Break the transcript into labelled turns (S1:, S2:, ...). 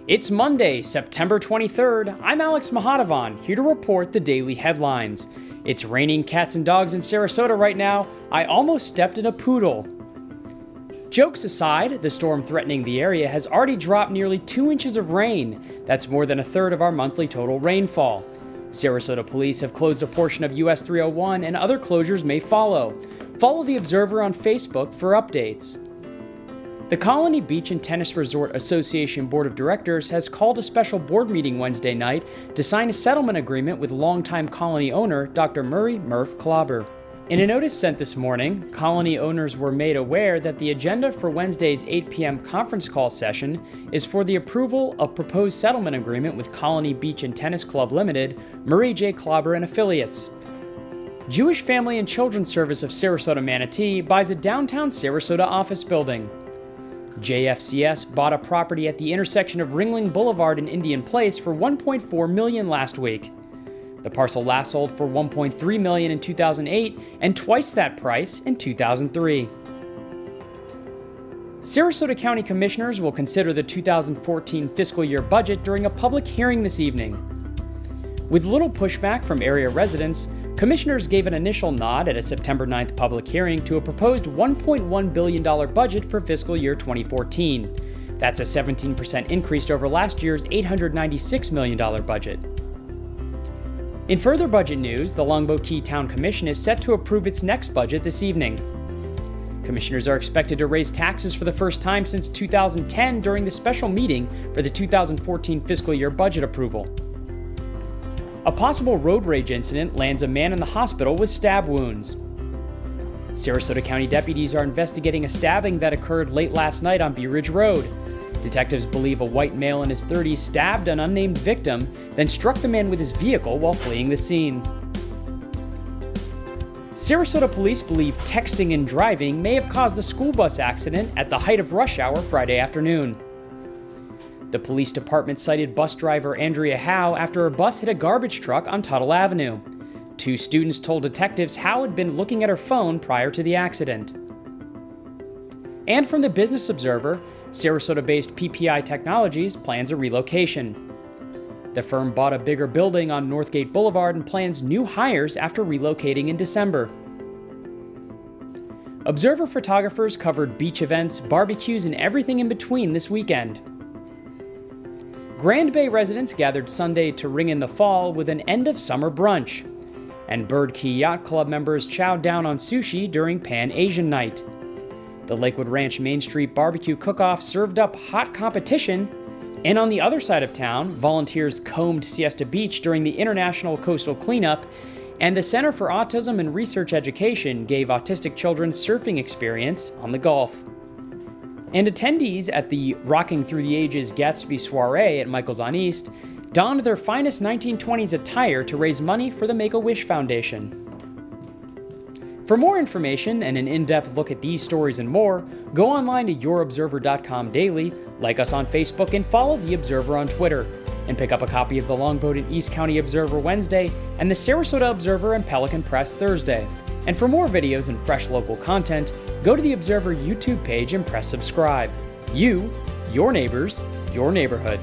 S1: It's Monday, September 23rd. I'm Alex Mahadavan, here to report the daily headlines. It's raining cats and dogs in Sarasota right now. I almost stepped in a poodle. Jokes aside, the storm threatening the area has already dropped nearly 2 inches of rain. That's more than a third of our monthly total rainfall. Sarasota police have closed a portion of US 301 and other closures may follow. Follow the Observer on Facebook for updates. The Colony Beach and Tennis Resort Association Board of Directors has called a special board meeting Wednesday night to sign a settlement agreement with longtime Colony owner Dr. Murray "Murph" Clobber. In a notice sent this morning, Colony owners were made aware that the agenda for Wednesday's 8 p.m. conference call session is for the approval of proposed settlement agreement with Colony Beach and Tennis Club Limited, Murray J. Clobber and Affiliates. Jewish Family and Children's Service of Sarasota Manatee buys a downtown Sarasota office building. JFCS bought a property at the intersection of Ringling Boulevard and Indian Place for $1.4 million last week. The parcel last sold for $1.3 million in 2008 and twice that price in 2003. Sarasota County Commissioners will consider the 2014 fiscal year budget during a public hearing this evening. With little pushback from area residents, Commissioners gave an initial nod at a September 9th public hearing to a proposed $1.1 billion budget for fiscal year 2014. That's a 17% increase over last year's $896 million budget. In further budget news, the Longboat Key Town Commission is set to approve its next budget this evening. Commissioners are expected to raise taxes for the first time since 2010 during the special meeting for the 2014 fiscal year budget approval. A possible road rage incident lands a man in the hospital with stab wounds. Sarasota County deputies are investigating a stabbing that occurred late last night on Bee Ridge Road. Detectives believe a white male in his 30s stabbed an unnamed victim, then struck the man with his vehicle while fleeing the scene. Sarasota police believe texting and driving may have caused the school bus accident at the height of rush hour Friday afternoon. The police department cited bus driver Andrea Howe after her bus hit a garbage truck on Tuttle Avenue. 2 students told detectives Howe had been looking at her phone prior to the accident. And from the Business Observer, Sarasota-based PPI Technologies plans a relocation. The firm bought a bigger building on Northgate Boulevard and plans new hires after relocating in December. Observer photographers covered beach events, barbecues, and everything in between this weekend. Grand Bay residents gathered Sunday to ring in the fall with an end-of-summer brunch. And Bird Key Yacht Club members chowed down on sushi during Pan Asian Night. The Lakewood Ranch Main Street Barbecue Cook-Off served up hot competition. And on the other side of town, volunteers combed Siesta Beach during the International Coastal Cleanup, and the Center for Autism and Research Education gave autistic children surfing experience on the Gulf. And attendees at the Rocking Through the Ages Gatsby Soiree at Michael's on East donned their finest 1920s attire to raise money for the Make-A-Wish Foundation. For more information and an in-depth look at these stories and more, go online to yourobserver.com daily, like us on Facebook, and follow The Observer on Twitter. And pick up a copy of the Longboat and East County Observer Wednesday and the Sarasota Observer and Pelican Press Thursday. And for more videos and fresh local content, go to the Observer YouTube page and press subscribe. You, your neighbors, your neighborhood.